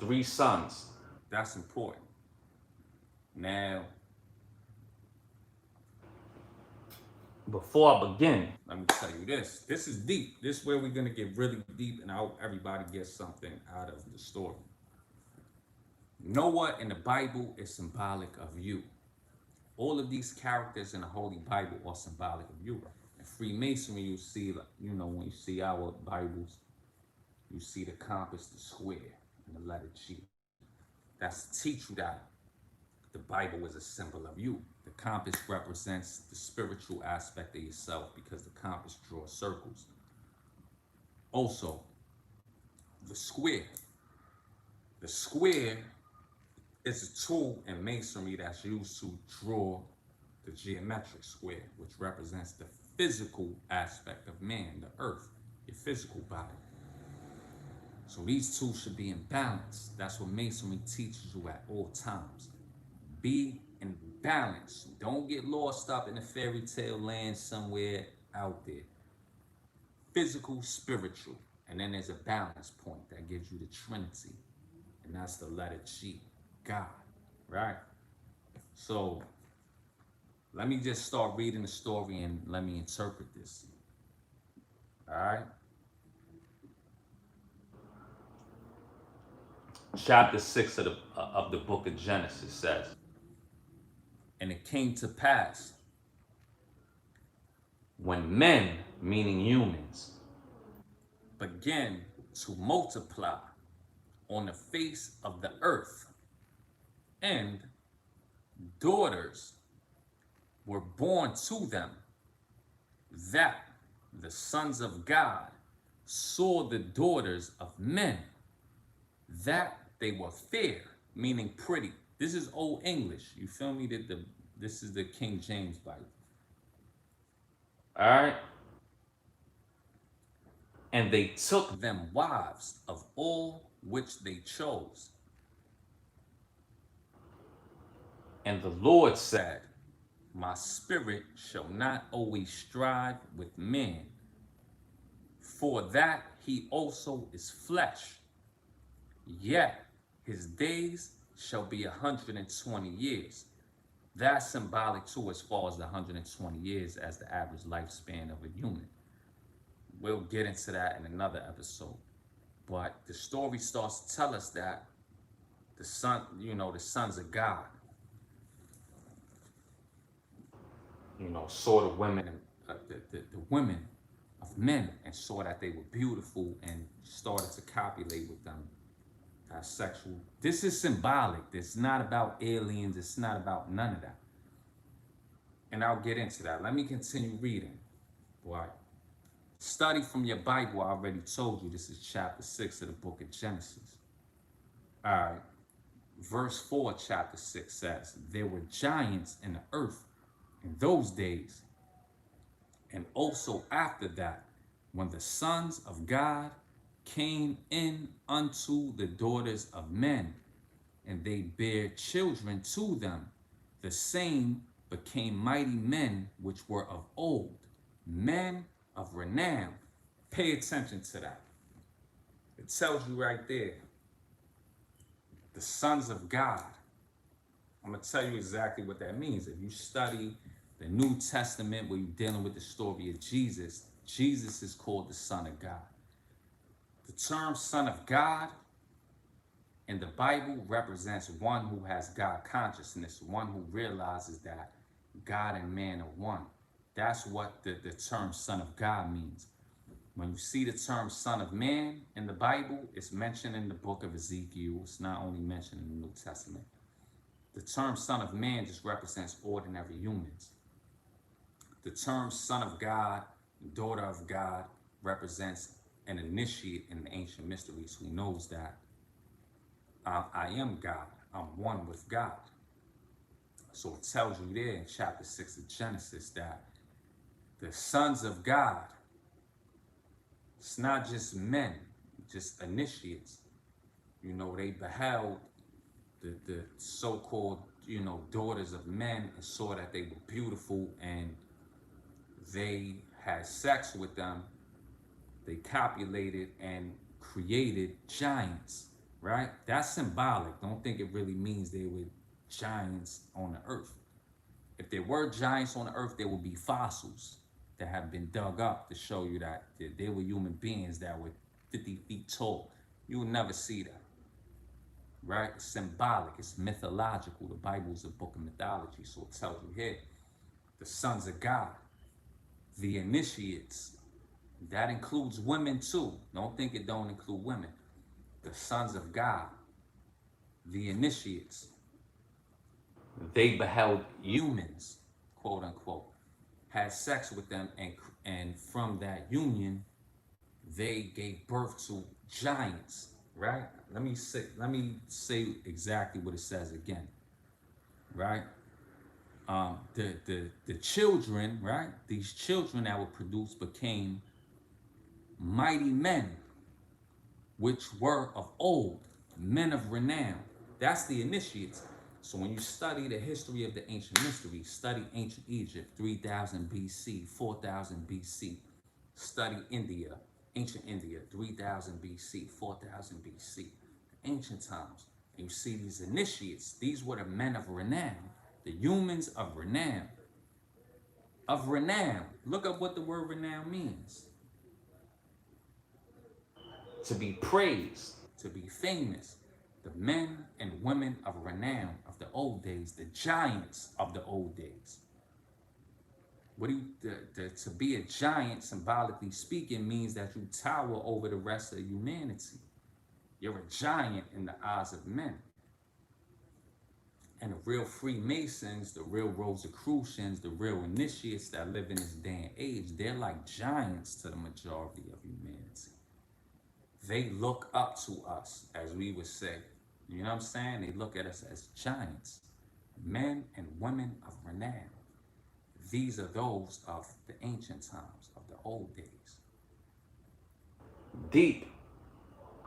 3 sons. That's important. Now, before I begin, let me tell you this. This is deep. This is where we're going to get really deep, and I hope everybody gets something out of the story. Noah in the Bible is symbolic of you. All of these characters in the Holy Bible are symbolic of you. In Freemasonry, you see, when you see our Bibles, you see the compass, the square, and the letter G. That's to teach you that the Bible is a symbol of you. The compass represents the spiritual aspect of yourself because the compass draws circles. Also, the square. The square is a tool in Masonry that's used to draw the geometric square, which represents the physical aspect of man, the earth, your physical body. So these two should be in balance. That's what Masonry teaches you at all times. Be in balance. Don't get lost up in a fairy tale land somewhere out there. Physical, spiritual. And then there's a balance point that gives you the Trinity. And that's the letter G, God, right? So let me just start reading the story and let me interpret this. All right? Chapter 6 of the book of Genesis says, and it came to pass when men, meaning humans, began to multiply on the face of the earth, and daughters were born to them, that the sons of God saw the daughters of men, that they were fair, meaning pretty. This is Old English. You feel me? This is the King James Bible. All right? And they took them wives of all which they chose. And the Lord said, my spirit shall not always strive with man, for that he also is flesh. Yet his days shall be 120 years. That's symbolic too, as far as the 120 years as the average lifespan of a human. We'll get into that in another episode. But the story starts to tell us that the sons of God, saw the women, the women of men, and saw that they were beautiful and started to copulate with them. Sexual. This is symbolic. It's not about aliens. It's not about none of that. And I'll get into that. Let me continue reading. Right. Study from your Bible. I already told you this is chapter 6 of the book of Genesis. All right. Verse 4, chapter 6 says, there were giants in the earth in those days, and also after that, when the sons of God came in unto the daughters of men, and they bare children to them, the same became mighty men which were of old, men of renown. Pay attention to that. It tells you right there, the sons of God. I'm going to tell you exactly what that means. If you study the New Testament where you're dealing with the story of Jesus, Jesus is called the Son of God. The term Son of God in the Bible represents one who has God consciousness, one who realizes that God and man are one. That's what the term Son of God means. When you see the term Son of Man in the Bible, it's mentioned in the book of Ezekiel. It's not only mentioned in the New Testament. The term Son of Man just represents ordinary humans. The term Son of God, Daughter of God, represents an initiate in the ancient mysteries who knows that I am God. I'm one with God. So it tells you there in chapter 6 of Genesis that the sons of God, it's not just men, just initiates. They beheld the so-called, daughters of men and saw that they were beautiful, and they had sex with them. They copulated and created giants, right? That's symbolic. Don't think it really means they were giants on the earth. If there were giants on the earth, there would be fossils that have been dug up to show you that there were human beings that were 50 feet tall. You will never see that, right? It's symbolic, it's mythological. The Bible is a book of mythology, so it tells you here the sons of God, the initiates. That includes women too. Don't think it don't include women. The sons of God, the initiates, they beheld humans, quote unquote, had sex with them, and from that union, they gave birth to giants. Right? Let me say exactly what it says again. Right? The children, right? These children that were produced became mighty men, which were of old, men of renown. That's the initiates. So when you study the history of the ancient mysteries, study ancient Egypt, 3000 BC, 4000 BC. Study India, ancient India, 3000 BC, 4000 BC, ancient times. And you see these initiates, these were the men of renown, the humans of renown. Of renown. Look up what the word renown means. To be praised, to be famous. The men and women of renown of the old days, the giants of the old days. What do you, to be a giant, symbolically speaking, means that you tower over the rest of humanity. You're a giant in the eyes of men. And the real Freemasons, the real Rosicrucians, the real initiates that live in this day and age, they're like giants to the majority of humanity. They look up to us, as we would say. You know what I'm saying? They look at us as giants, men and women of renown. These are those of the ancient times, of the old days. Deep.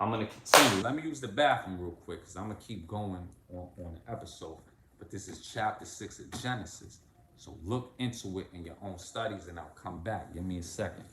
I'm going to continue. Let me use the bathroom real quick because I'm going to keep going on the episode. But this is chapter 6 of Genesis. So look into it in your own studies and I'll come back. Give me a second.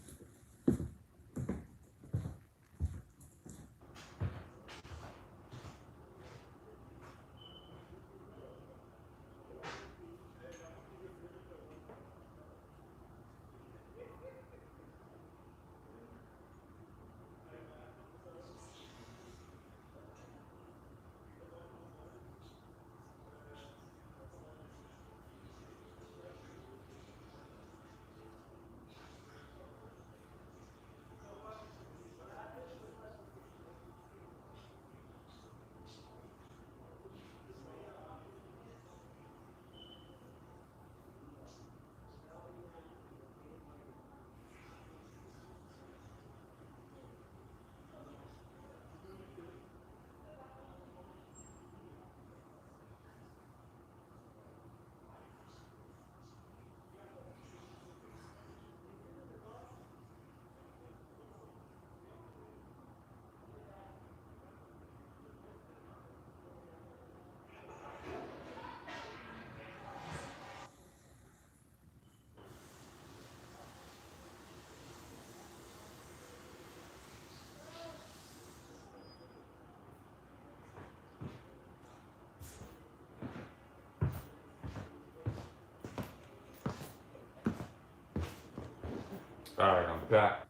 All right, I'm back.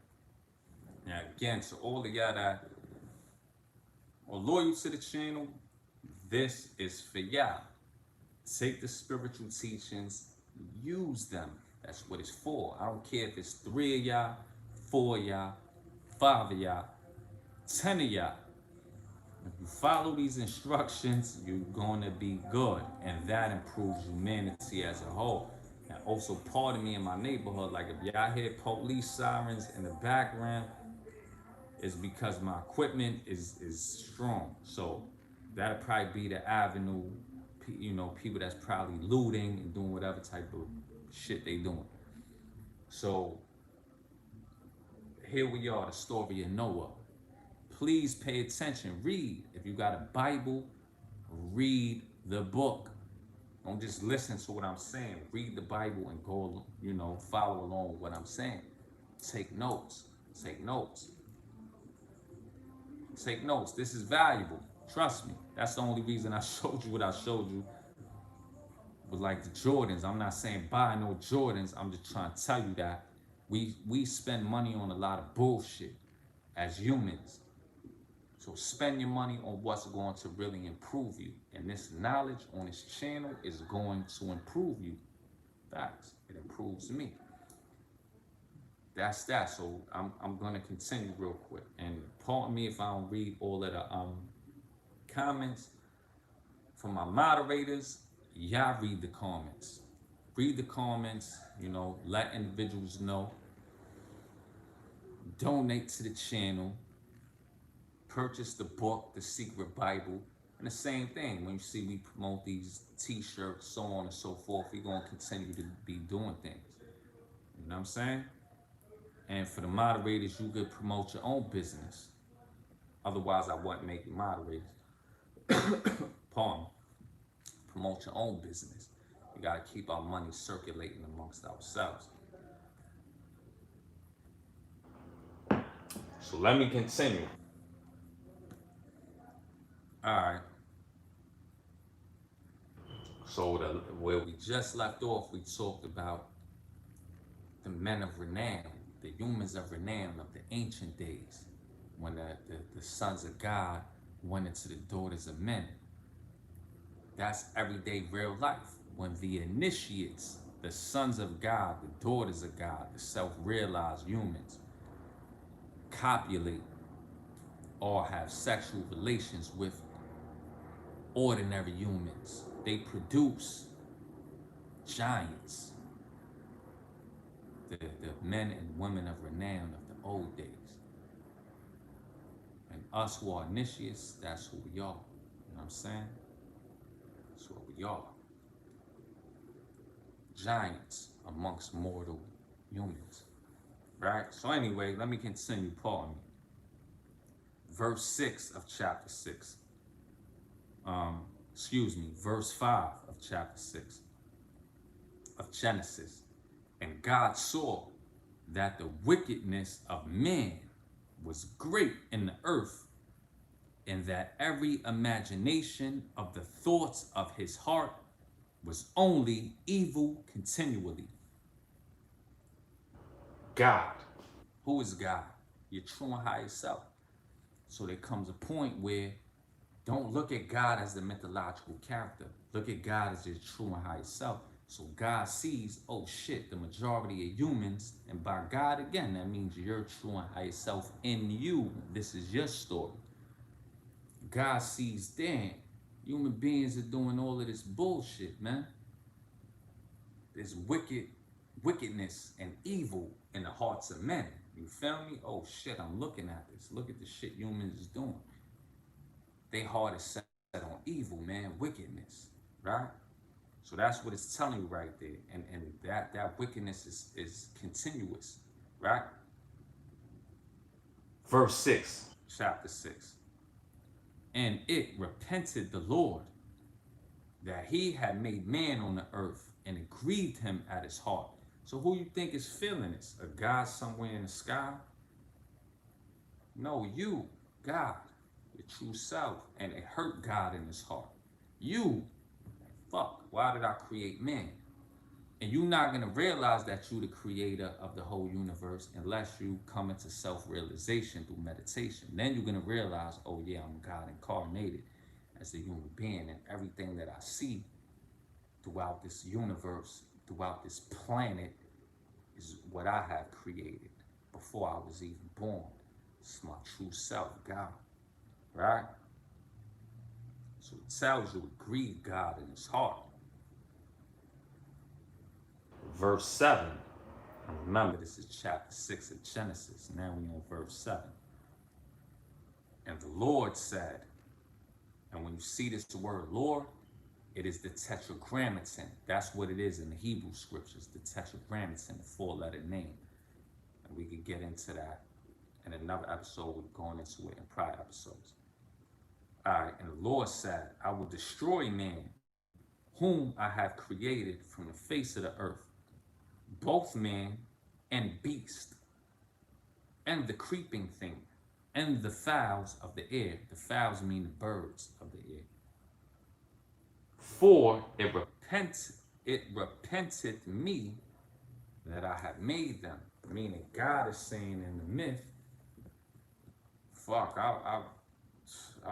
Now, again, to all of y'all that are loyal to the channel, this is for y'all. Take the spiritual teachings, use them. That's what it's for. I don't care if it's 3 of y'all, 4 of y'all, 5 of y'all, 10 of y'all. If you follow these instructions, you're going to be good. And that improves humanity as a whole. And also, pardon me in my neighborhood, like if y'all hear police sirens in the background, it's because my equipment is strong. So that'll probably be the avenue, you know, people that's probably looting and doing whatever type of shit they doing. So here we are, the story of Noah. Please pay attention, read. If you got a Bible, read the book. Don't just listen to what I'm saying. Read the Bible and go, you know, follow along with what I'm saying. Take notes. Take notes. Take notes. This is valuable. Trust me. That's the only reason I showed you what I showed you with like the Jordans. I'm not saying buy no Jordans. I'm just trying to tell you that we spend money on a lot of bullshit as humans. So spend your money on what's going to really improve you. And this knowledge on this channel is going to improve you. Facts. It improves me. That's that. So I'm gonna continue real quick. And pardon me if I don't read all of the comments from my moderators. Y'all read the comments. Read the comments, you know, let individuals know. Donate to the channel. Purchase the book, The Secret Bible. And the same thing, when you see me promote these t-shirts, so on and so forth, we're going to continue to be doing things. You know what I'm saying? And for the moderators, you could promote your own business. Otherwise, I wouldn't make you moderators. Pardon. Promote your own business. We got to keep our money circulating amongst ourselves. So let me continue. All right. So where we just left off, we talked about the men of renown, the humans of renown of the ancient days, when the sons of God went into the daughters of men. That's everyday real life. When the initiates, the sons of God, the daughters of God, the self-realized humans, copulate or have sexual relations with ordinary humans, they produce giants, the men and women of renown of the old days. And us who are initiates, that's who we are. You know what I'm saying? That's what we are. Giants amongst mortal humans. Right? So anyway, let me continue, pardon me. Verse 6 of chapter 6. Verse 5 of chapter 6 of Genesis. And God saw that the wickedness of man was great in the earth, and that every imagination of the thoughts of his heart was only evil continually. God. Who is God? Your true and highest self. So there comes a point where don't look at God as the mythological character. Look at God as your true and highest self. So God sees, oh shit, the majority of humans, and by God again, that means your true and highest self in you. This is your story. God sees, damn, human beings are doing all of this bullshit, man. There's wickedness and evil in the hearts of men. You feel me? Oh shit, I'm looking at this. Look at the shit humans is doing. They heart is set on evil, man, wickedness, right? So that's what it's telling you right there. And that wickedness is continuous, right? Verse 6, chapter 6. And it repented the Lord that he had made man on the earth, and it grieved him at his heart. So who you think is feeling this? A God somewhere in the sky? No, you, God, your true self. And it hurt God in his heart. You, fuck, why did I create man? And you're not going to realize that you're the creator of the whole universe unless you come into self-realization through meditation. Then you're going to realize, oh yeah, I'm God incarnated as a human being, and everything that I see throughout this universe, throughout this planet, is what I have created before I was even born. It's my true self, God, right? So it tells you it grieved God in his heart. Verse 7. And remember, this is chapter 6 of Genesis. Now we're on verse 7. And the Lord said, and when you see this word Lord, it is the tetragrammaton. That's what it is in the Hebrew scriptures, the tetragrammaton, the four-letter name. And we could get into that in another episode. We're going into it in prior episodes. All right, and the Lord said, I will destroy man, whom I have created from the face of the earth, both man and beast, and the creeping thing, and the fowls of the air. The fowls mean the birds of the air. For it repented me that I have made them. Meaning God is saying in the myth, fuck, I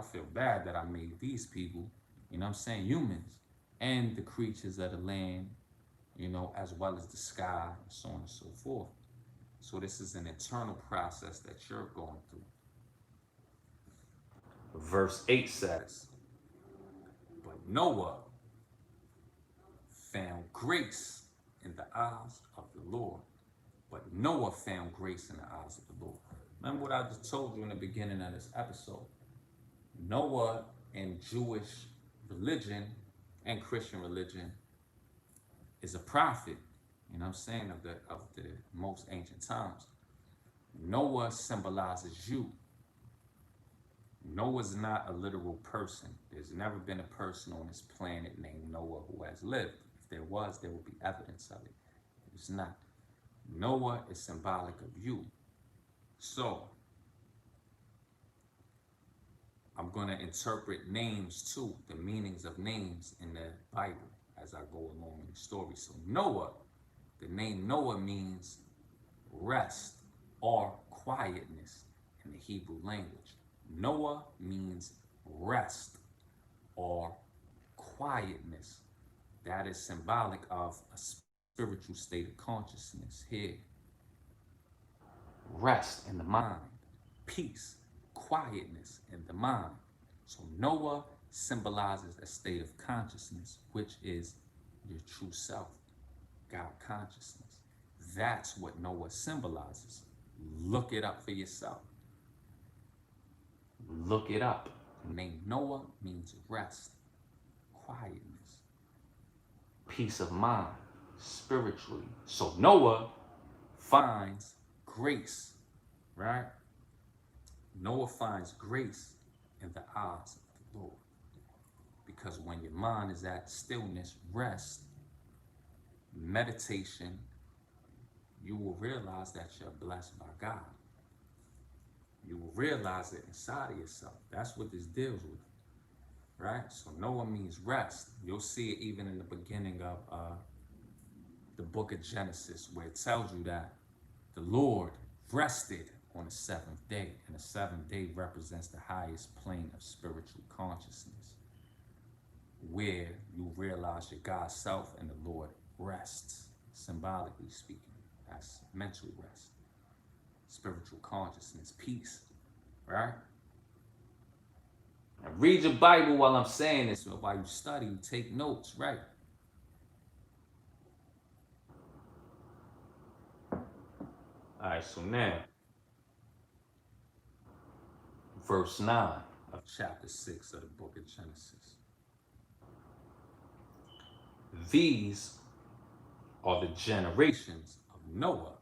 feel bad that I made these people, you know what I'm saying, humans, and the creatures of the land, you know, as well as the sky, and so on and so forth. So this is an internal process that you're going through. Verse 8 says, but Noah found grace in the eyes of the Lord. But Noah found grace in the eyes of the Lord. Remember what I just told you in the beginning of this episode. Noah in Jewish religion and Christian religion is a prophet, you know what I'm saying, of the most ancient times. Noah symbolizes you. Noah's not a literal person. There's never been a person on this planet named Noah who has lived. If there was, there would be evidence of it. It's not. Noah is symbolic of you. So, I'm going to interpret names too, the meanings of names in the Bible as I go along in the story. So Noah, the name Noah means rest or quietness in the Hebrew language. Noah means rest or quietness. That is symbolic of a spiritual state of consciousness here. Rest in the mind, peace, quietness in the mind. So Noah symbolizes a state of consciousness, which is your true self, God consciousness. That's what Noah symbolizes. Look it up for yourself. Look it up. The name Noah means rest, quietness, peace of mind, spiritually. So Noah finds grace, right? Noah finds grace in the eyes of the Lord. Because when your mind is at stillness, rest, meditation, you will realize that you're blessed by God. You will realize it inside of yourself. That's what this deals with, right? So Noah means rest. You'll see it even in the beginning of the book of Genesis, where it tells you that the Lord rested on the seventh day, and the seventh day represents the highest plane of spiritual consciousness, where you realize your God self and the Lord rests, symbolically speaking. That's mental rest, spiritual consciousness, peace, right? And read your Bible while I'm saying this, or while you study, you take notes, right? All right, so now, verse 9 of chapter 6 of the book of Genesis. These are the generations of Noah.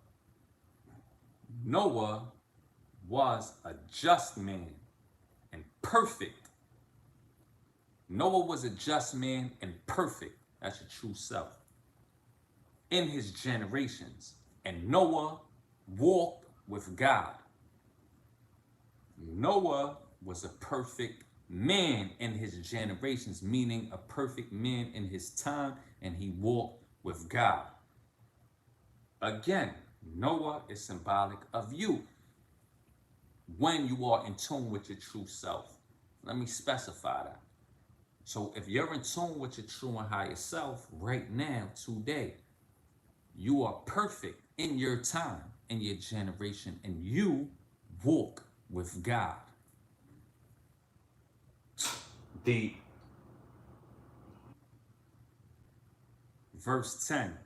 Noah was a just man and perfect. Noah was a just man and perfect. That's your true self. In his generations. And Noah walked with God. Noah was a perfect man in his generations, meaning a perfect man in his time, and he walked with God. Again, Noah is symbolic of you when you are in tune with your true self. Let me specify that. So if you're in tune with your true and higher self right now, today, you are perfect in your time, in your generation, and you walk with God. Deep. Verse 10.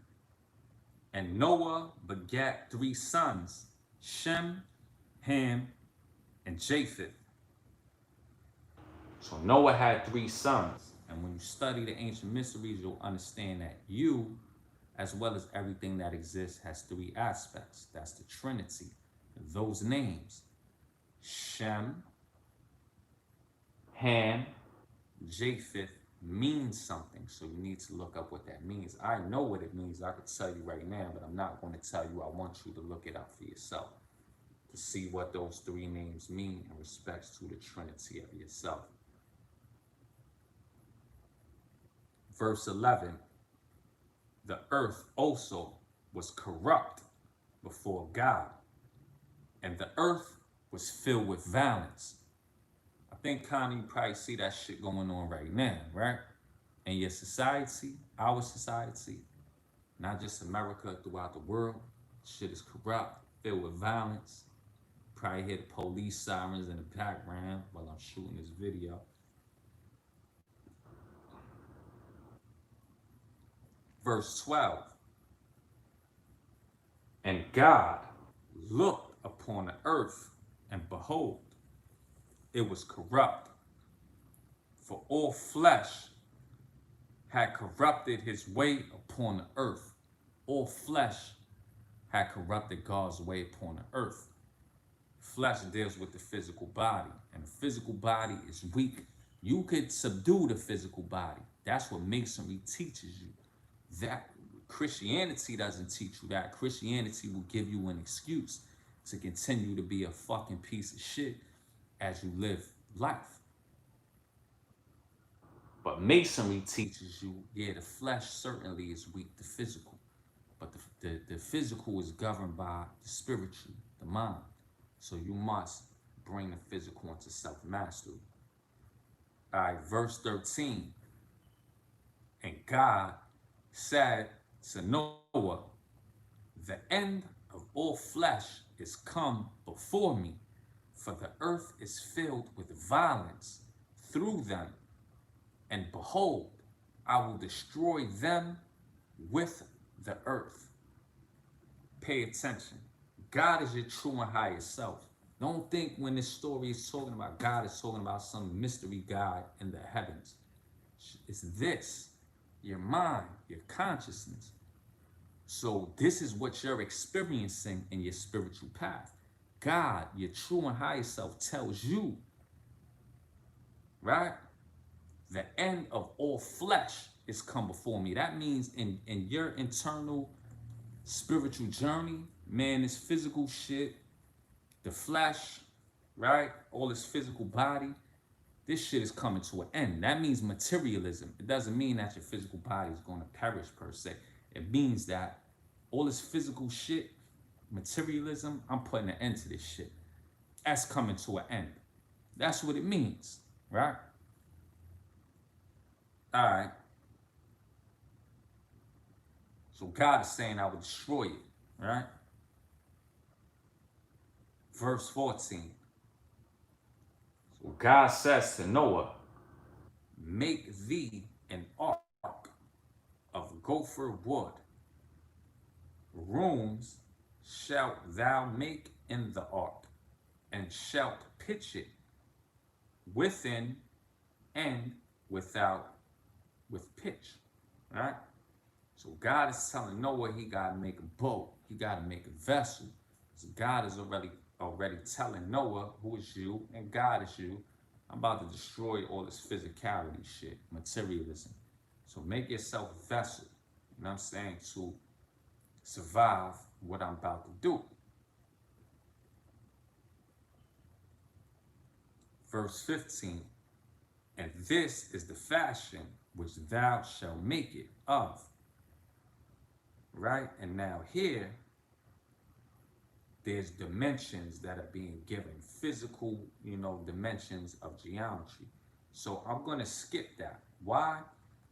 And Noah begat 3 sons, Shem, Ham, and Japheth. So Noah had 3 sons. And when you study the ancient mysteries, you'll understand that you, as well as everything that exists, has 3 aspects. That's the Trinity. Those names, Shem, Ham, Japheth, means something. So you need to look up what that means. I know what it means. I could tell you right now, but I'm not going to tell you. I want you to look it up for yourself. to see what those three names mean in respects to the Trinity of yourself. Verse 11, the earth also was corrupt before God, and the earth was filled with violence. I think, Connie, you probably see that shit going on right now, right? In your society, our society, not just America, throughout the world, shit is corrupt, filled with violence. Probably hear the police sirens in the background while I'm shooting this video. Verse 12, and God looked upon the earth, and behold, it was corrupt, for all flesh had corrupted his way upon the earth. All flesh had corrupted God's way upon the earth. Flesh deals with the physical body, and the physical body is weak. You could subdue the physical body. That's what Masonry teaches you. That Christianity doesn't teach you that. Christianity will give you an excuse to continue to be a fucking piece of shit as you live life. But Masonry teaches you, yeah, the flesh certainly is weak, the physical. But the physical is governed by the spiritual, the mind. So you must bring the physical into self-mastery. All right, verse 13. And God said to Noah, the end of all flesh is come before me, for the earth is filled with violence through them. And behold, I will destroy them with the earth. Pay attention. God is your true and higher self. Don't think when this story is talking about God, it's talking about some mystery God in the heavens. It's this, your mind, your consciousness. So this is what you're experiencing in your spiritual path. God, your true and higher self, tells you, right? The end of all flesh is come before me. That means in your internal spiritual journey, man, this physical shit, the flesh, right? All this physical body, this shit is coming to an end. That means materialism. It doesn't mean that your physical body is going to perish per se. It means that all this physical shit, materialism, I'm putting an end to this shit. That's coming to an end. That's what it means, right? All right. So God is saying I will destroy it, right? Verse 14. So God says to Noah, make thee an ark of gopher wood. Rooms shalt thou make in the ark, and shalt pitch it within and without with pitch, right? So God is telling Noah he got to make a boat. He got to make a vessel. So God is already telling Noah, who is you, and God is you, I'm about to destroy all this physicality shit, materialism. So make yourself a vessel, you know what I'm saying, to survive what I'm about to do. Verse 15, and this is the fashion which thou shalt make it of. Right? And now here, there's dimensions that are being given, physical, dimensions of geometry. So I'm going to skip that. Why?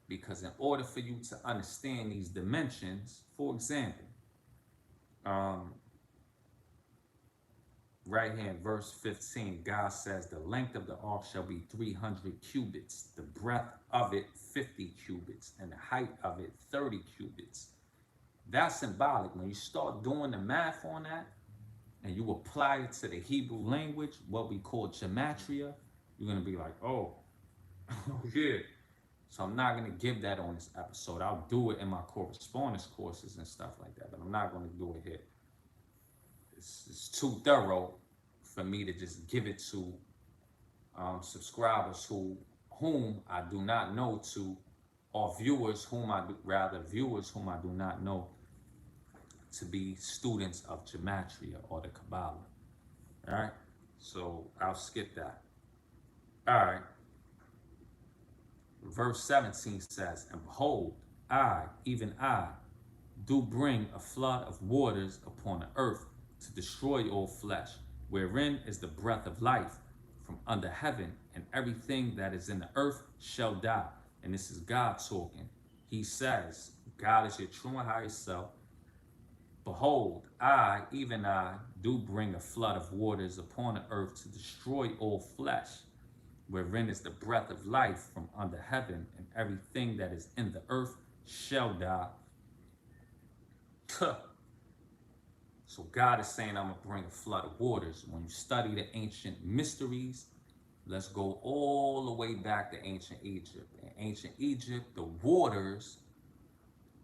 Because in order for you to understand these dimensions, for example, right here in verse 15, God says the length of the ark shall be 300 cubits, the breadth of it 50 cubits, and the height of it 30 cubits. That's symbolic. When you start doing the math on that, and you apply it to the Hebrew language, what we call gematria, you're going to be like, oh, yeah. So I'm not going to give that on this episode. I'll do it in my correspondence courses and stuff like that, but I'm not going to do it here. It's too thorough for me to just give it to subscribers whom I do not know to, or viewers whom I do not know to be students of gematria or the Kabbalah. All right. So I'll skip that. All right. Verse 17 says, "And behold, I, even I, do bring a flood of waters upon the earth to destroy all flesh, wherein is the breath of life from under heaven, and everything that is in the earth shall die." And this is God talking. He says, God is your true and highest self. "Behold, I, even I, do bring a flood of waters upon the earth to destroy all flesh, wherein is the breath of life from under heaven, and everything that is in the earth shall die." So God is saying, I'm going to bring a flood of waters. When you study the ancient mysteries, let's go all the way back to ancient Egypt. In ancient Egypt, the waters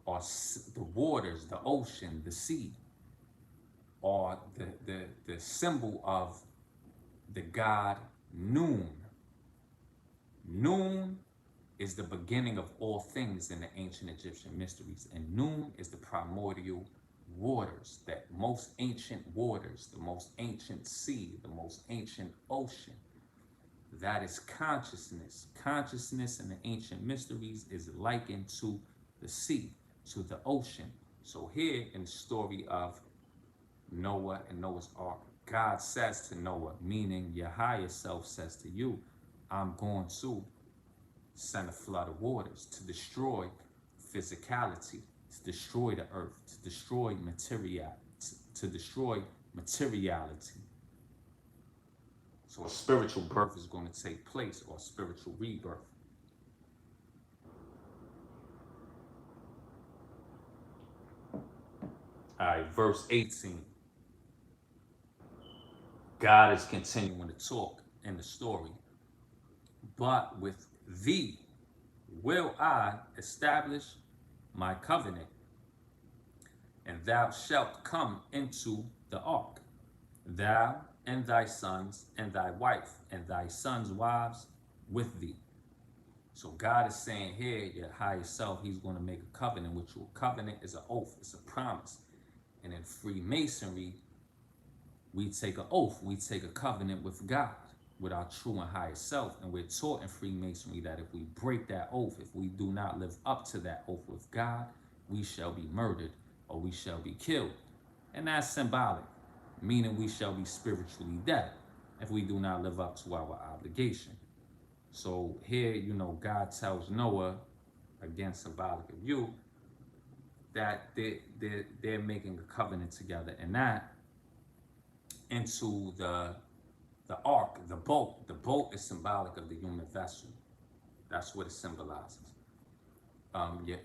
are the ocean, the sea, are the symbol of the god Noon. Noon is the beginning of all things in the ancient Egyptian mysteries. And Noon is the primordial waters, that most ancient waters, the most ancient sea, the most ancient ocean. That is consciousness. Consciousness in the ancient mysteries is likened to the sea, to the ocean. So here in the story of Noah and Noah's Ark, God says to Noah, meaning your higher self says to you, I'm going to send a flood of waters to destroy physicality, to destroy the earth, to destroy to destroy materiality. So a spiritual birth is going to take place, or a spiritual rebirth. All right, verse 18. God is continuing to talk in the story. "But with thee will I establish my covenant, and thou shalt come into the ark, thou and thy sons and thy wife and thy sons' wives with thee." So God is saying here, your higher self, he's going to make a covenant with you. A covenant is an oath, it's a promise. And in Freemasonry, we take an oath, we take a covenant with God, with our true and higher self. And we're taught in Freemasonry that if we break that oath, if we do not live up to that oath with God, we shall be murdered or we shall be killed. And that's symbolic, meaning we shall be spiritually dead if we do not live up to our obligation. So here, God tells Noah, again symbolic of you, that they're making a covenant together, and that into the ark, the boat. The boat is symbolic of the human vessel. That's what it symbolizes.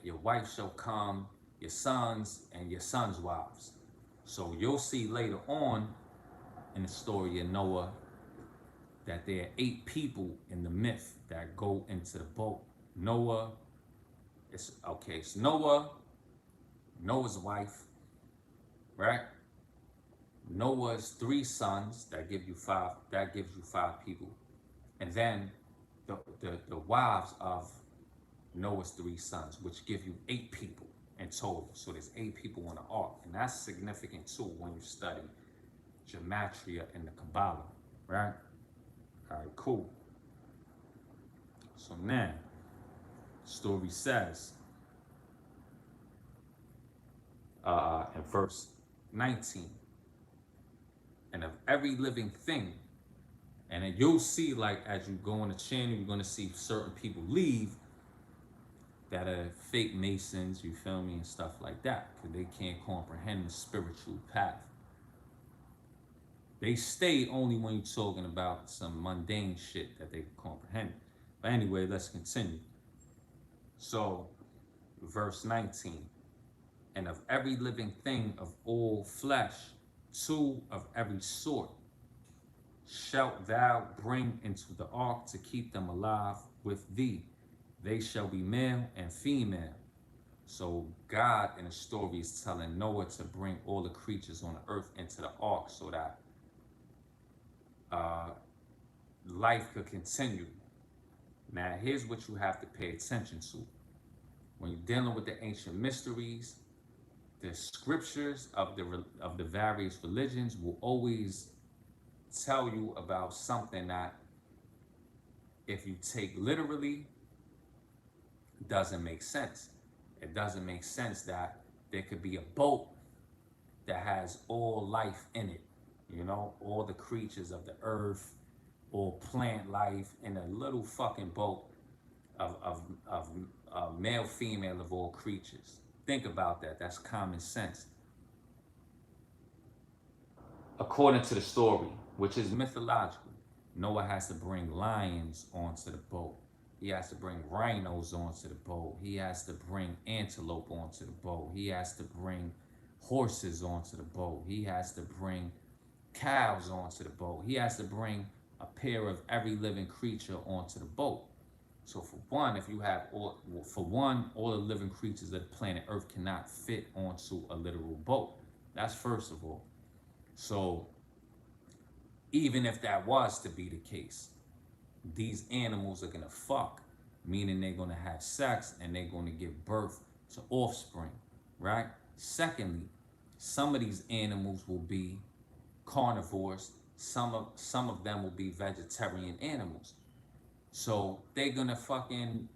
Your wife shall come, your sons, and your sons' wives. So you'll see later on in the story of Noah that there are 8 people in the myth that go into the boat. Noah, it's Noah, Noah's wife, right? Noah's 3 sons, that gives you 5 people. And then the wives of Noah's 3 sons, which give you 8 people in total. So there's 8 people on the ark. And that's significant too when you study gematria in the Kabbalah, right? All right, cool. So now, story says, in verse 19, "And of every living thing," and then you'll see, like, as you go on the channel, you're going to see certain people leave that are fake Masons, you feel me, and stuff like that, because they can't comprehend the spiritual path. They stay only when you're talking about some mundane shit that they can comprehend. But anyway, let's continue. So, verse 19, "And of every living thing of all flesh, 2 of every sort, shalt thou bring into the ark to keep them alive with thee. They shall be male and female." So God in the story is telling Noah to bring all the creatures on the earth into the ark so that life could continue. Now here's what you have to pay attention to. When you're dealing with the ancient mysteries, the scriptures of the various religions will always tell you about something that, if you take literally, doesn't make sense. It doesn't make sense that there could be a boat that has all life in it, all the creatures of the earth, all plant life in a little fucking boat of male, female of all creatures. Think about that. That's common sense. According to the story, which is mythological, Noah has to bring lions onto the boat. He has to bring rhinos onto the boat. He has to bring antelope onto the boat. He has to bring horses onto the boat. He has to bring cows onto the boat. He has to bring a pair of every living creature onto the boat. So for one, if you have all the living creatures of the planet Earth cannot fit onto a literal boat. That's first of all. So even if that was to be the case, these animals are gonna fuck, meaning they're gonna have sex and they're gonna give birth to offspring, right? Secondly, some of these animals will be carnivores. Some of them will be vegetarian animals. So they're gonna fucking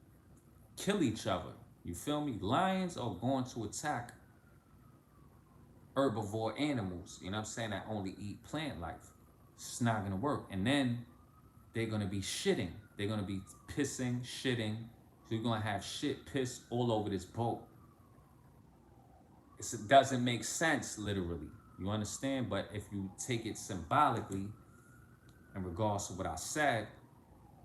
kill each other. You feel me? Lions are going to attack herbivore animals, you know what I'm saying, that only eat plant life. It's not gonna work. And then they're gonna be shitting. They're gonna be pissing, shitting. So you're gonna have shit, piss all over this boat. It doesn't make sense literally. You understand? But if you take it symbolically, in regards to what I said,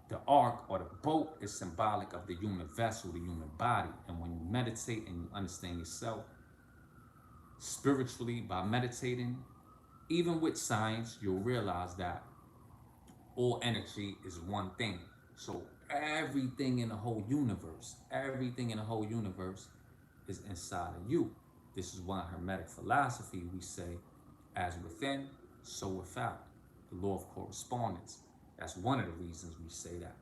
the ark or the boat is symbolic of the human vessel, the human body. And when you meditate and you understand yourself spiritually by meditating, even with science, you'll realize that all energy is one thing. So everything in the whole universe is inside of you. This is why in Hermetic philosophy we say, as within, so without. The law of correspondence. That's one of the reasons we say that.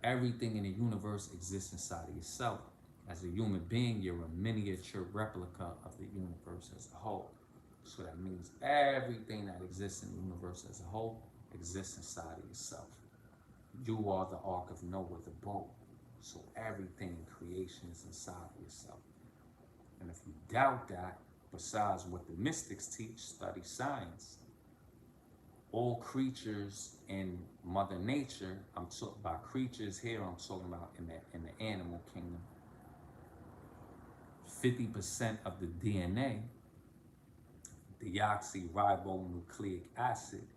Everything in the universe exists inside of yourself. As a human being, you're a miniature replica of the universe as a whole. So that means everything that exists in the universe as a whole exists inside of yourself. You are the Ark of Noah, the boat. So everything in creation is inside of yourself. And if you doubt that, besides what the mystics teach, study science. All creatures in Mother Nature, I'm talking about creatures here, I'm talking about in the animal kingdom. 50% of the DNA, deoxyribonucleic acid,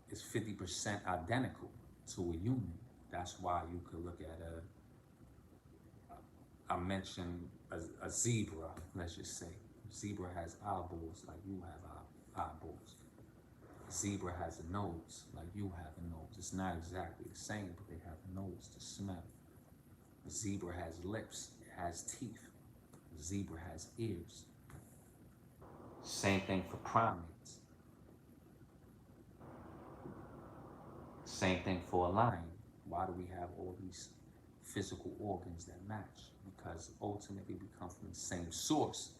is 50% identical to a human. That's why you could look at I mentioned a zebra, let's just say. Zebra has eyeballs like you have eyeballs. Zebra has a nose like you have a nose. It's not exactly the same, but they have a nose to smell. A zebra has lips, it has teeth. A zebra has ears. Same thing for primates. Same thing for a lion. Why do we have all these physical organs that match? Because ultimately we come from the same source.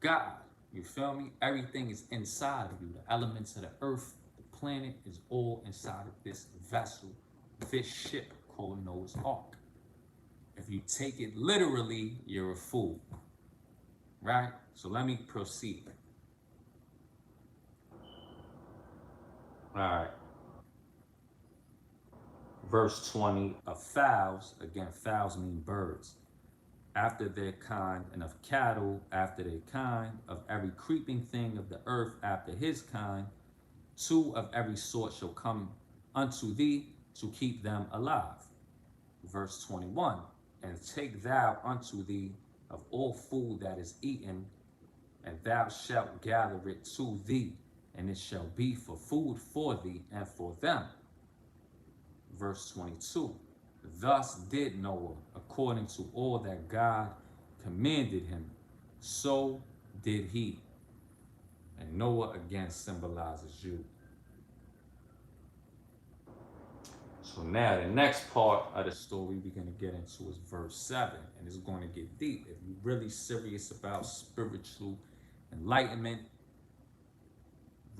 God, you feel me? Everything is inside of you. The elements of the earth, the planet is all inside of this vessel, this ship called Noah's Ark. If you take it literally, you're a fool. Right? So let me proceed. All right. Verse 20 of fowls, again, fowls mean birds, after their kind, and of cattle after their kind, of every creeping thing of the earth after his kind, 2 of every sort shall come unto thee to keep them alive. Verse 21, and take thou unto thee of all food that is eaten, and thou shalt gather it to thee, and it shall be for food for thee and for them. Verse 22, thus did Noah according to all that God commanded him, so did he. And Noah again symbolizes you. So now the next part of the story we're going to get into is verse 7, and it's going to get deep. If you're really serious about spiritual enlightenment,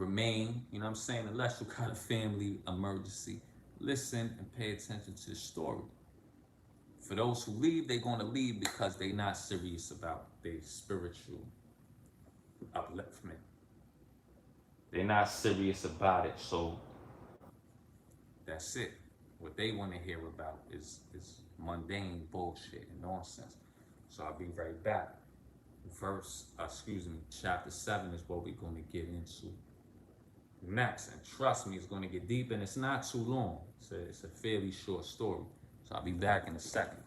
remain, you know what I'm saying, unless you got a family emergency. Listen and pay attention to the story. For those who leave, they're going to leave because they're not serious about their spiritual upliftment. They're not serious about it, so that's it. What they want to hear about is mundane bullshit and nonsense. So I'll be right back. Chapter 7 is what we're going to get into next. And trust me, it's going to get deep and it's not too long. It's a fairly short story. So I'll be back in a second.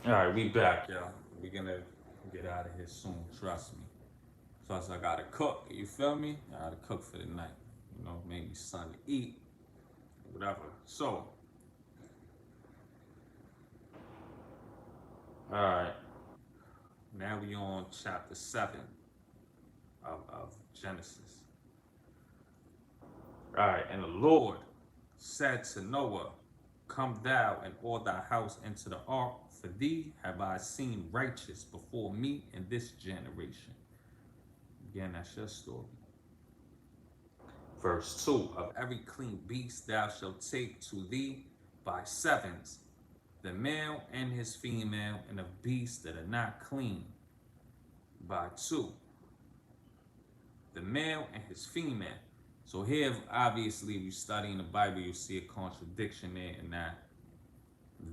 All right, we back, y'all. We're gonna get out of here soon, trust me. Plus, I gotta cook, you feel me? I gotta cook for the night. You know, maybe something to eat, whatever. So, all right. Now we on chapter 7 of Genesis. All right, and the Lord said to Noah, come thou and all thy house into the ark, for thee have I seen righteous before me in this generation. Again, that's your story. Verse 2, of every clean beast thou shalt take to thee by sevens, the male and his female, and of beasts that are not clean by 2, the male and his female. So here, obviously, if you study in the Bible, you see a contradiction there in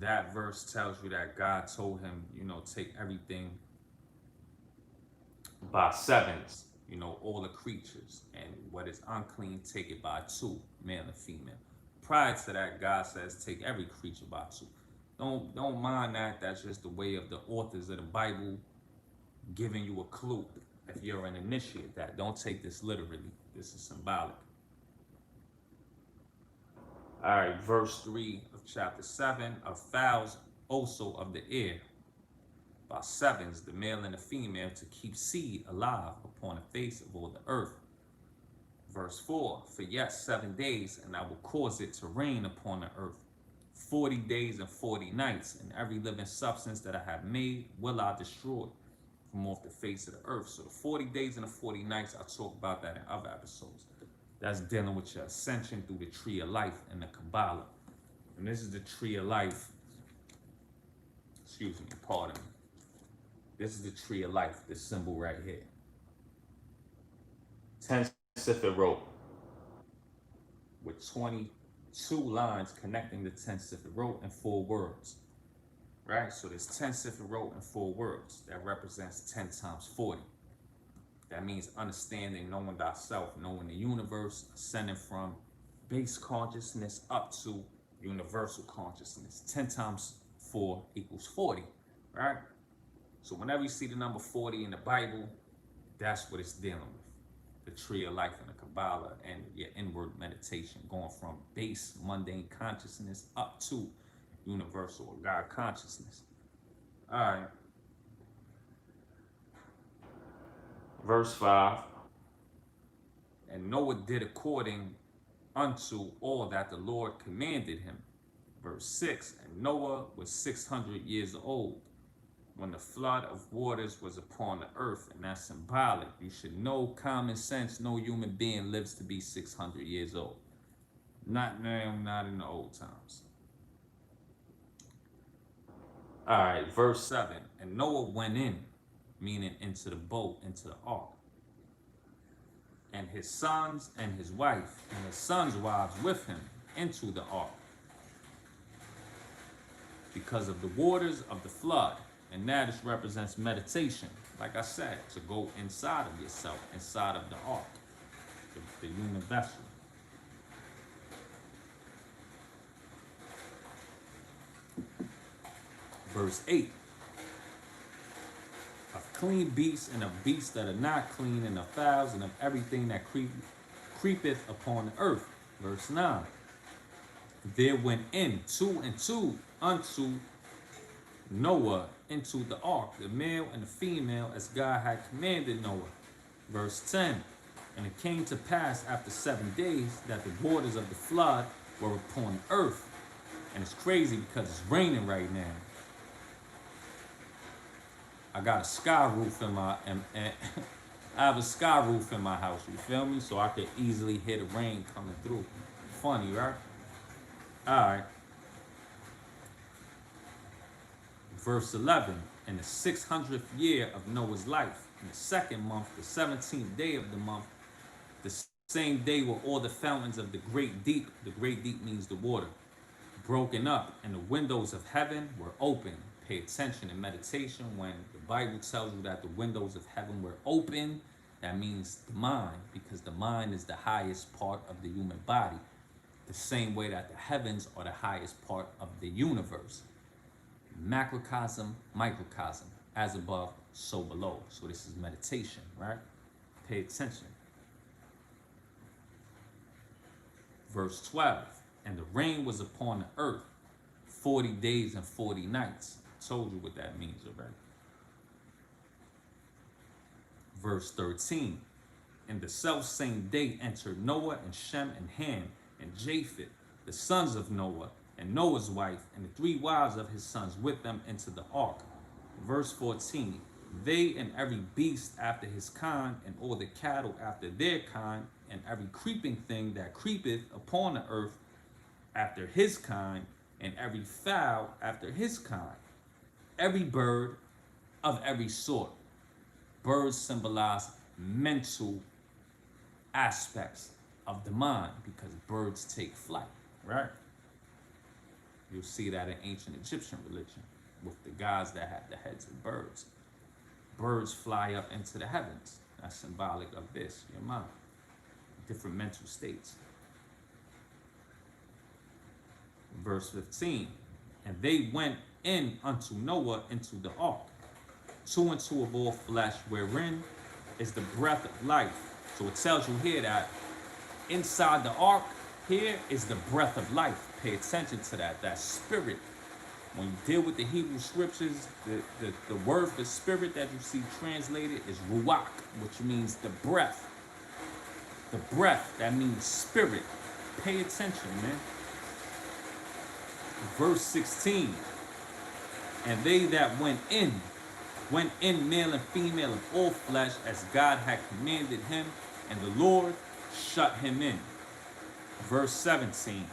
that verse tells you that God told him, you know, take everything by sevens, you know, all the creatures, and what is unclean, take it by 2, male and female. Prior to that, God says, take every creature by 2. Don't mind that. That's just the way of the authors of the Bible giving you a clue. If you're an initiate, that don't take this literally. This is symbolic. All right, verse 3 of chapter 7, of fowls also of the air, by sevens, the male and the female, to keep seed alive upon the face of all the earth. Verse 4, for yet 7 days, and I will cause it to rain upon the earth 40 days and 40 nights, and every living substance that I have made will I destroy from off the face of the earth. So the 40 days and the 40 nights, I'll talk about that in other episodes. That's dealing with your ascension through the tree of life and the Kabbalah. And this is the tree of life. Excuse me, pardon me. This is the tree of life, this symbol right here. 10 Sifid rope with 22 lines connecting the 10 Sifid rope and 4 words. Right? So there's 10 Sifid rope and 4 words. That represents 10 times 40. That means understanding, knowing thyself, knowing the universe, ascending from base consciousness up to universal consciousness. 10 times 4 equals 40, right? So whenever you see the number 40 in the Bible, that's what it's dealing with. The tree of life and the Kabbalah and your inward meditation, going from base mundane consciousness up to universal or God consciousness. All right. Verse 5, and Noah did according unto all that the Lord commanded him. Verse 6, and Noah was 600 years old when the flood of waters was upon the earth. And that's symbolic. You should know common sense. No human being lives to be 600 years old. Not now, not in the old times. All right, verse 7, and Noah went in, meaning into the boat, into the ark, and his sons and his wife and his sons' wives with him into the ark, because of the waters of the flood. And that just represents meditation, like I said, to go inside of yourself, inside of the ark. the human vessel. Verse 8. Of clean beasts and of beasts that are not clean, and of fowls and of everything that creepeth upon the earth. Verse 9. There went in two and two unto Noah into the ark, the male and the female, as God had commanded Noah. Verse 10. And it came to pass after 7 days that the waters of the flood were upon the earth. And it's crazy because it's raining right now. I got a sky roof in my and I have a sky roof in my house, you feel me? So I could easily hear the rain coming through. Funny, right? Alright. Verse 11. In the 600th year of Noah's life, in the second month, the 17th day of the month, the same day were all the fountains of the great deep means the water, broken up, and the windows of heaven were open. Pay attention in meditation when the Bible tells you that the windows of heaven were open. That means the mind, because the mind is the highest part of the human body. The same way that the heavens are the highest part of the universe. Macrocosm, microcosm, as above, so below. So this is meditation, right? Pay attention. Verse 12. And the rain was upon the earth 40 days and 40 nights. Told you what that means already. Verse 13. In the selfsame day entered Noah and Shem and Ham and Japheth, the sons of Noah, and Noah's wife, and the 3 wives of his sons with them into the ark. Verse 14. They and every beast after his kind, and all the cattle after their kind, and every creeping thing that creepeth upon the earth after his kind, and every fowl after his kind. Every bird of every sort. Birds symbolize mental aspects of the mind because birds take flight, right? You'll see that in ancient Egyptian religion with the gods that had the heads of birds. Birds fly up into the heavens. That's symbolic of this, your mind. Different mental states. Verse 15. And they went in unto Noah into the ark, 2 and 2 of all flesh, wherein is the breath of life. So it tells you here that inside the ark, here is the breath of life. Pay attention to that. That spirit. When you deal with the Hebrew scriptures, the word for spirit that you see translated is ruach, which means the breath. The breath, that means spirit. Pay attention, man. Verse 16. And they that went in male and female of all flesh, as God had commanded him, and the Lord shut him in. Verse 17.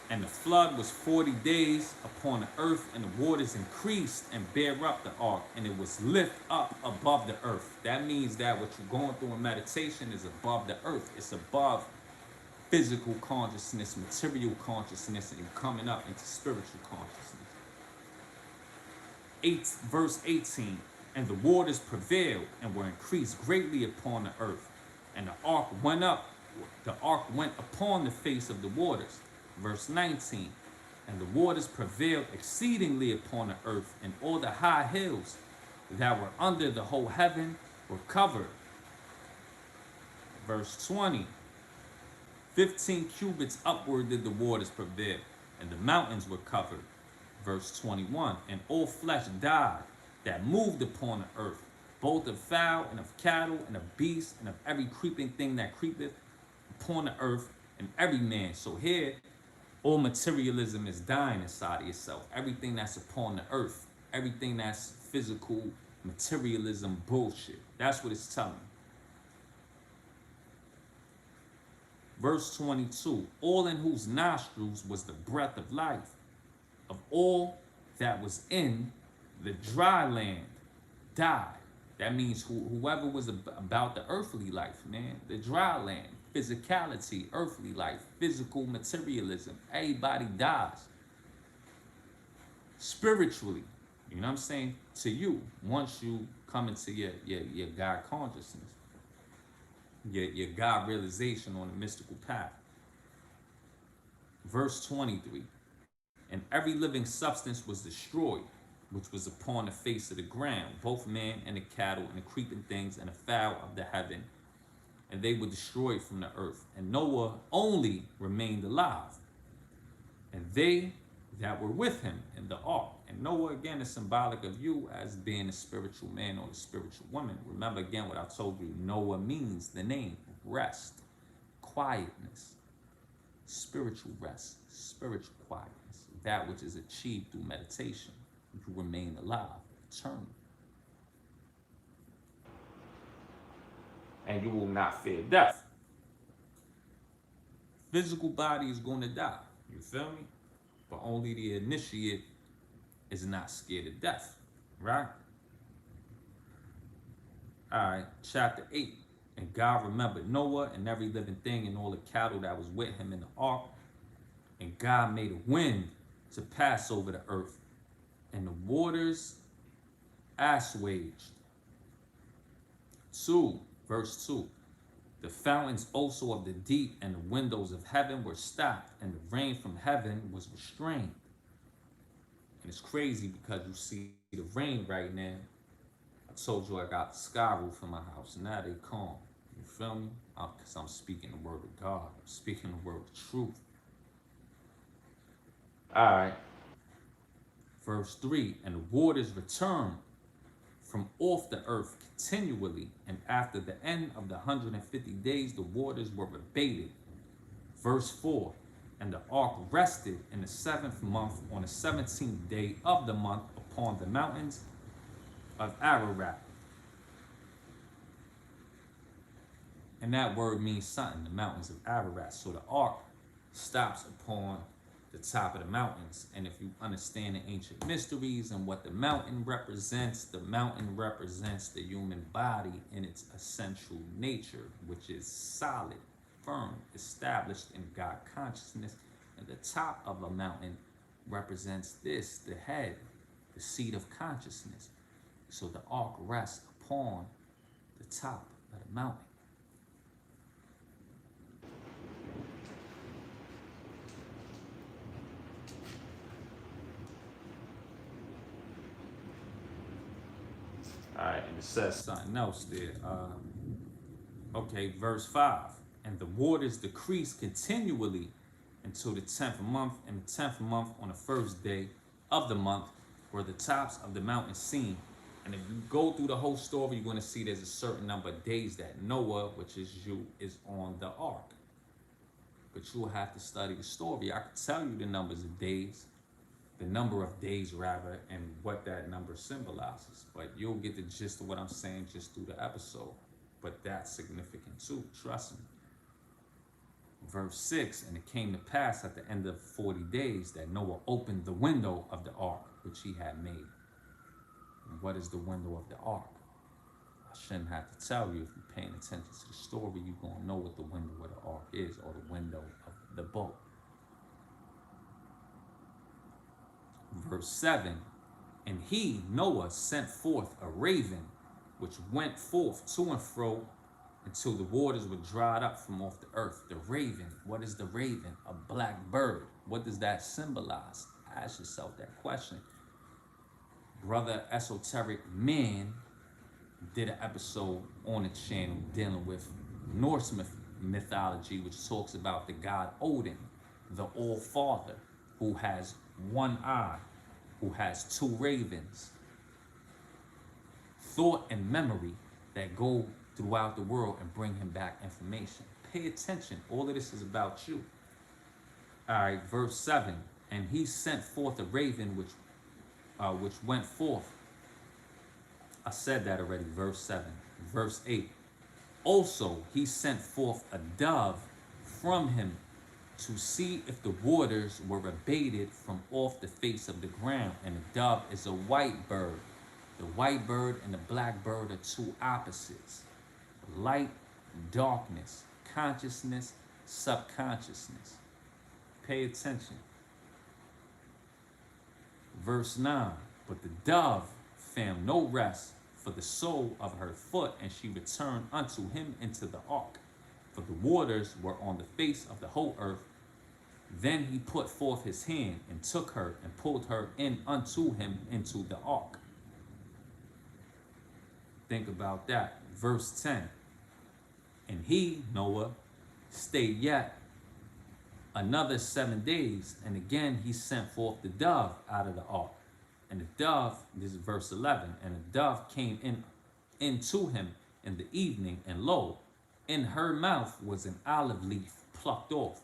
And the flood was 40 days upon the earth, and the waters increased and bare up the ark, and it was lift up above the earth. That means that what you're going through in meditation is above the earth. It's above physical consciousness, material consciousness, and you're coming up into spiritual consciousness. Verse 18. And the waters prevailed and were increased greatly upon the earth, and the ark went upon the face of the waters. Verse 19. And the waters prevailed exceedingly upon the earth, and all the high hills that were under the whole heaven were covered. Verse 20. 15 cubits upward did the waters prevail, and the mountains were covered. Verse 21. And all flesh died that moved upon the earth, both of fowl and of cattle and of beasts and of every creeping thing that creepeth upon the earth, and every man. So here, all materialism is dying inside of yourself. Everything that's upon the earth, everything that's physical materialism bullshit. That's what it's telling you. Verse 22. All in whose nostrils was the breath of life, of all that was in the dry land died. That means whoever was about the earthly life, man, the dry land, physicality, earthly life, physical materialism, everybody dies. Spiritually, you know what I'm saying? To you, once you come into your God consciousness. your God realization on the mystical path. Verse 23. And every living substance was destroyed, which was upon the face of the ground, both man and the cattle and the creeping things and the fowl of the heaven, and they were destroyed from the earth. And Noah only remained alive, and they that were with him in the ark. And Noah, again, is symbolic of you as being a spiritual man or a spiritual woman. Remember, again, what I told you. Noah means the name rest, quietness, spiritual rest, spiritual quietness, that which is achieved through meditation. You remain alive, eternal. And you will not fear death. Physical body is going to die. You feel me? But only the initiate is not scared of death, right? All right, chapter 8. And God remembered Noah and every living thing and all the cattle that was with him in the ark. And God made a wind to pass over the earth, and the waters assuaged. 2, verse 2. The fountains also of the deep and the windows of heaven were stopped, and the rain from heaven was restrained. And it's crazy because you see the rain right now. I told you I got the sky roof in my house. Now they calm. You feel me? Because I'm speaking the word of God. I'm speaking the word of truth. All right. Verse 3. And the waters returned from off the earth continually, and after the end of the 150 days, the waters were abated. Verse 4. And the ark rested in the 7th month on the 17th day of the month upon the mountains of Ararat. And that word means something, the mountains of Ararat. So the ark stops upon the top of the mountains. And if you understand the ancient mysteries and what the mountain represents the human body in its essential nature, which is solid, firm, established in God consciousness. And the top of a mountain represents this, the head, the seat of consciousness. So the ark rests upon the top of the mountain. All right, and it says something else there. Okay, verse 5. And the waters decreased continually until the 10th month, and the 10th month on the first day of the month were the tops of the mountains seen. And if you go through the whole story, you're going to see there's a certain number of days that Noah, which is you, is on the ark. But you'll have to study the story. I could tell you the numbers of days, the number of days rather, and what that number symbolizes. But you'll get the gist of what I'm saying just through the episode. But that's significant too, trust me. Verse 6, and it came to pass at the end of 40 days that Noah opened the window of the ark, which he had made. And what is the window of the ark? I shouldn't have to tell you. If you're paying attention to the story, you're going to know what the window of the ark is, or the window of the boat. Verse 7, and he, Noah, sent forth a raven, which went forth to and fro until the waters were dried up from off the earth. The raven, what is the raven? A black bird. What does that symbolize? Ask yourself that question. Brother Esoteric Man did an episode on the channel dealing with Norse mythology, which talks about the god Odin, the All-Father, who has one eye, who has two ravens. Thought and memory that go throughout the world and bring him back information. Pay attention. All of this is about you. All right, verse 7. And he sent forth a raven which went forth. I said that already, verse 7. Verse 8. Also, he sent forth a dove from him to see if the waters were abated from off the face of the ground. And the dove is a white bird. The white bird and the black bird are two opposites. Light, darkness, consciousness, subconsciousness. Pay attention. Verse 9. But the dove found no rest for the sole of her foot, and she returned unto him into the ark. For the waters were on the face of the whole earth. Then he put forth his hand and took her and pulled her in unto him into the ark. Think about that. Verse 10. And he, Noah, stayed yet another 7 days, and again he sent forth the dove out of the ark. And the dove, this is verse 11, and the dove came into him in the evening, and lo, in her mouth was an olive leaf plucked off.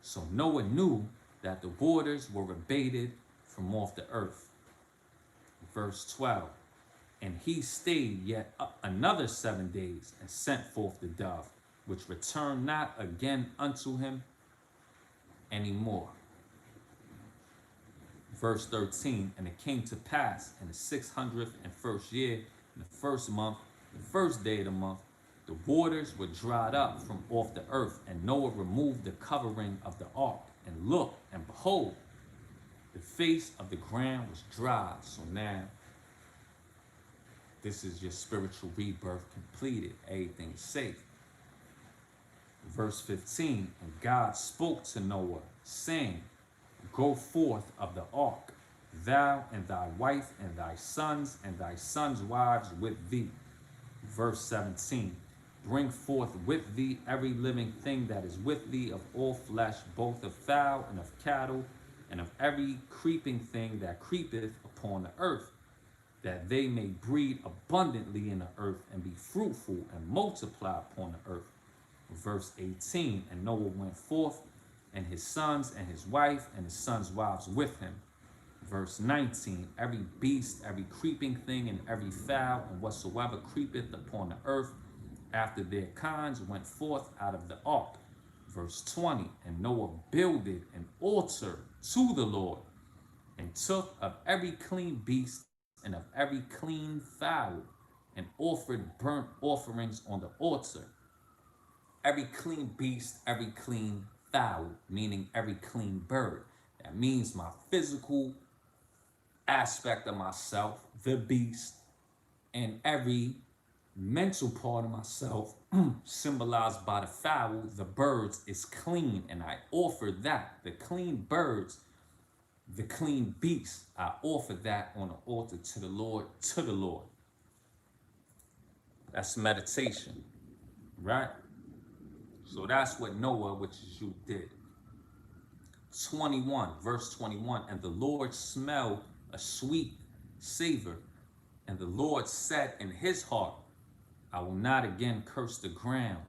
So Noah knew that the waters were abated from off the earth. Verse 12. And he stayed yet another 7 days, and sent forth the dove, which returned not again unto him any more. Verse 13. And it came to pass in the 601st year, in the first month, the first day of the month, the waters were dried up from off the earth, and Noah removed the covering of the ark, and looked, and behold, the face of the ground was dry. So now, this is your spiritual rebirth completed. Everything is safe. Verse 15. And God spoke to Noah, saying, Go forth of the ark, thou and thy wife and thy sons wives with thee. Verse 17. Bring forth with thee every living thing that is with thee of all flesh, both of fowl and of cattle, and of every creeping thing that creepeth upon the earth, that they may breed abundantly in the earth, and be fruitful and multiply upon the earth. Verse 18. And Noah went forth, and his sons and his wife and his sons' wives with him. Verse 19. Every beast, every creeping thing, and every fowl, and whatsoever creepeth upon the earth, after their kinds, went forth out of the ark. Verse 20. And Noah builded an altar to the Lord, and took of every clean beast and of every clean fowl, and offered burnt offerings on the altar. Every clean beast, every clean fowl, meaning every clean bird. That means my physical aspect of myself, the beast, and every mental part of myself, symbolized by the fowl, the birds, is clean, and I offer that. The clean birds, the clean beast, I offer that on the altar to the Lord, to the Lord. That's meditation, right? So that's what Noah, which is you, did. 21, verse 21. And the Lord smelled a sweet savor, and the Lord said in his heart, I will not again curse the ground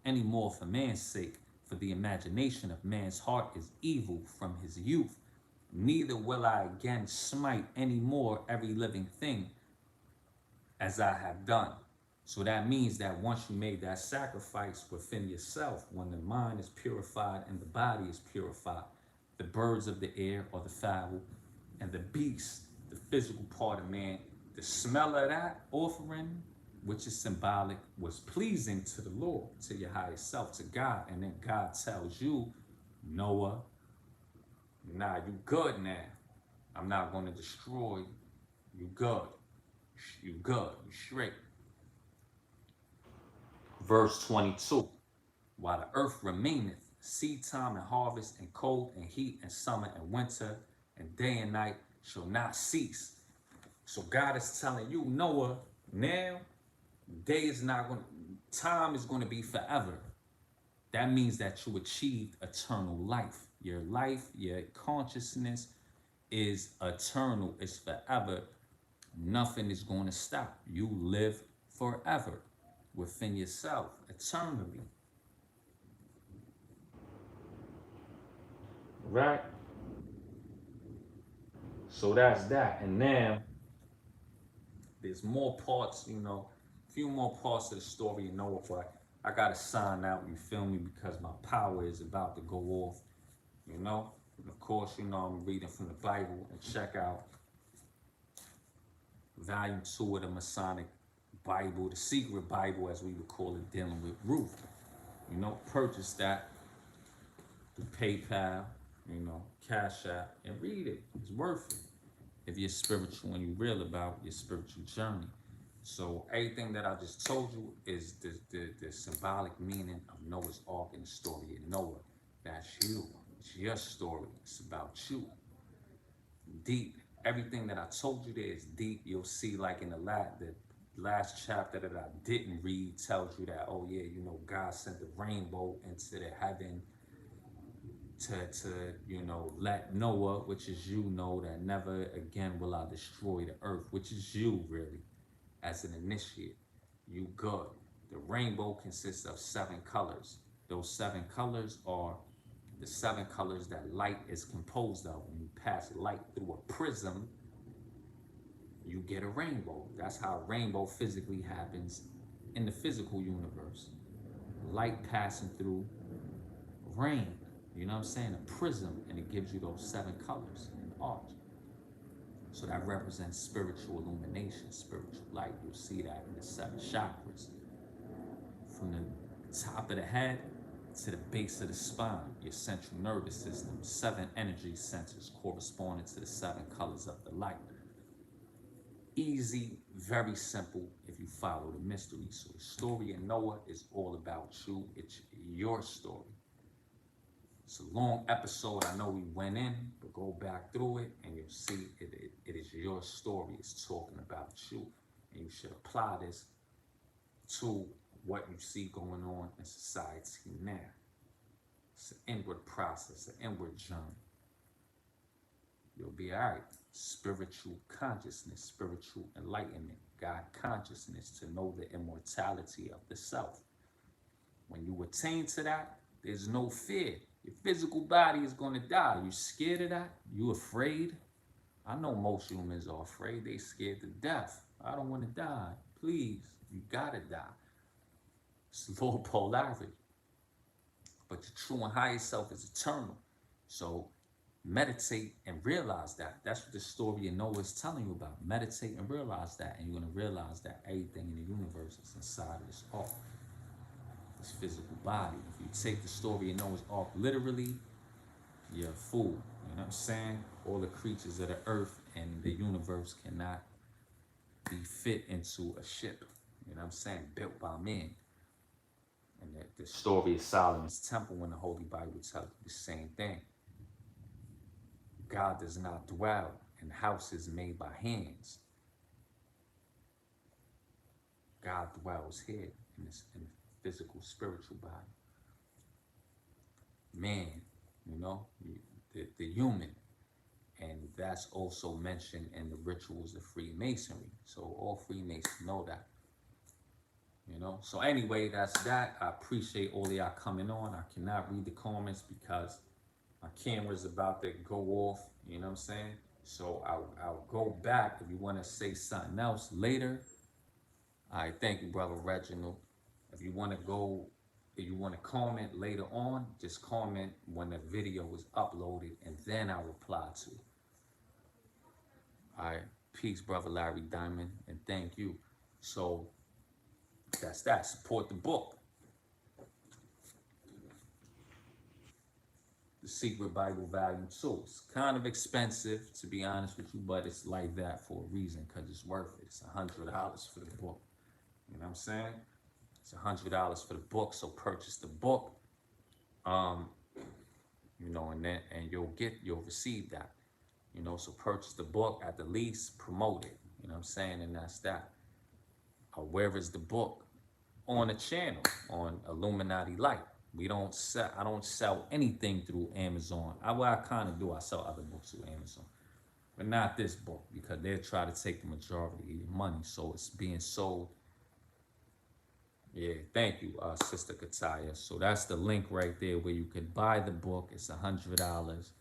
any more for man's sake, for the imagination of man's heart is evil from his youth. Neither will I again smite any more every living thing as I have done. So that means that once you made that sacrifice within yourself, when the mind is purified and the body is purified, the birds of the air or the fowl and the beast, the physical part of man, the smell of that offering, which is symbolic, was pleasing to the Lord, to your higher self, to God. And then God tells you, Noah, nah, you good now. I'm not going to destroy you. You good. You good. You straight. Verse 22. While the earth remaineth, seed time and harvest, and cold and heat, and summer and winter, and day and night shall not cease. So God is telling you, Noah, now day is not going to, time is going to be forever. That means that you achieved eternal life. Your life, your consciousness is eternal, it's forever. Nothing is going to stop. You live forever within yourself, eternally. Right? So that's that. And now, there's more parts, a few more parts of the story, but I got to sign out, you feel me, because my power is about to go off, And of course, I'm reading from the Bible, and check out Volume 2 of the Masonic Bible, the secret Bible, as we would call it, dealing with Ruth. Purchase that through PayPal, Cash App, and read it. It's worth it. If you're spiritual and you're real about your spiritual journey. So everything that I just told you is the symbolic meaning of Noah's Ark and the story of Noah. That's you. It's your story. It's about you. Deep. Everything that I told you there is deep. You'll see, like in the last chapter that I didn't read tells you that, oh yeah, God sent the rainbow into the heaven to let Noah, which is you, know that never again will I destroy the earth, which is you really, as an initiate. You good. The rainbow consists of 7 colors. Those 7 colors are the 7 colors that light is composed of. When you pass light through a prism, you get a rainbow. That's how a rainbow physically happens in the physical universe. Light passing through rain, you know what I'm saying? A prism, and it gives you those 7 colors in art. So that represents spiritual illumination, spiritual light. You'll see that in the 7 chakras. From the top of the head to the base of the spine, your central nervous system, 7 energy centers corresponding to the 7 colors of the light. Easy, very simple if you follow the mystery. So the story of Noah is all about you. It's your story. It's a long episode. I know we went in, but go back through it and you'll see it is your story. It's talking about you. And you should apply this to what you see going on in society now. It's an inward process, an inward journey. You'll be all right. Spiritual consciousness, spiritual enlightenment, God consciousness, to know the immortality of the self. When you attain to that, there's no fear. Your physical body is going to die. You scared of that? You afraid? I know most humans are afraid. They scared to death. I don't want to die. Please, you gotta die. It's low polarity. But the true and higher self is eternal. So meditate and realize that. That's what the story of Noah is telling you about. Meditate and realize that. And you're going to realize that everything in the universe is inside of this ark. This physical body. If you take the story of Noah's Ark literally, you're a fool. You know what I'm saying? All the creatures of the earth and the universe cannot be fit into a ship. You know what I'm saying? Built by men. And the story of Solomon's temple in the Holy Bible tells you the same thing. God does not dwell in houses made by hands. God dwells here in the physical, spiritual body. Man, the human. And that's also mentioned in the rituals of Freemasonry. So all Freemasons know that. So anyway, that's that. I appreciate all of y'all coming on. I cannot read the comments because my camera's about to go off. You know what I'm saying? So I'll go back if you want to say something else later. All right, thank you, Brother Reginald. If you want to comment later on, just comment when the video is uploaded and then I'll reply to it. All right, peace, Brother Larry Diamond, and thank you. So that's that. Support the book. The Secret Bible Volume 2. It's kind of expensive, to be honest with you, but it's like that for a reason, because it's worth it. It's $100 for the book. You know what I'm saying? It's $100 for the book, so purchase the book. And you'll receive that. So purchase the book at the least, promote it. You know what I'm saying? And that's that. Where is the book? On the channel, on Illuminati Light. I don't sell anything through Amazon. I kind of do. I sell other books through Amazon. But not this book, because they'll try to take the majority of your money. So it's being sold. Yeah, thank you, Sister Kataya. So that's the link right there where you can buy the book. It's $100.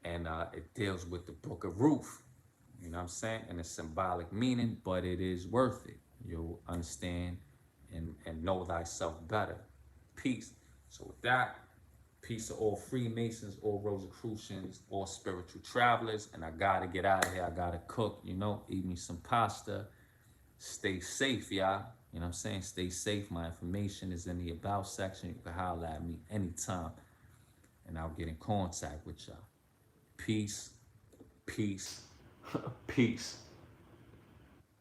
And it deals with the Book of Ruth. You know what I'm saying? And it's symbolic meaning, but it is worth it. You'll understand and know thyself better. Peace. So with that, peace to all Freemasons, all Rosicrucians, all spiritual travelers. And I gotta get out of here. I gotta cook, eat me some pasta. Stay safe, y'all. You know what I'm saying? Stay safe. My information is in the About section. You can holler at me anytime. And I'll get in contact with y'all. Peace. Peace. Peace.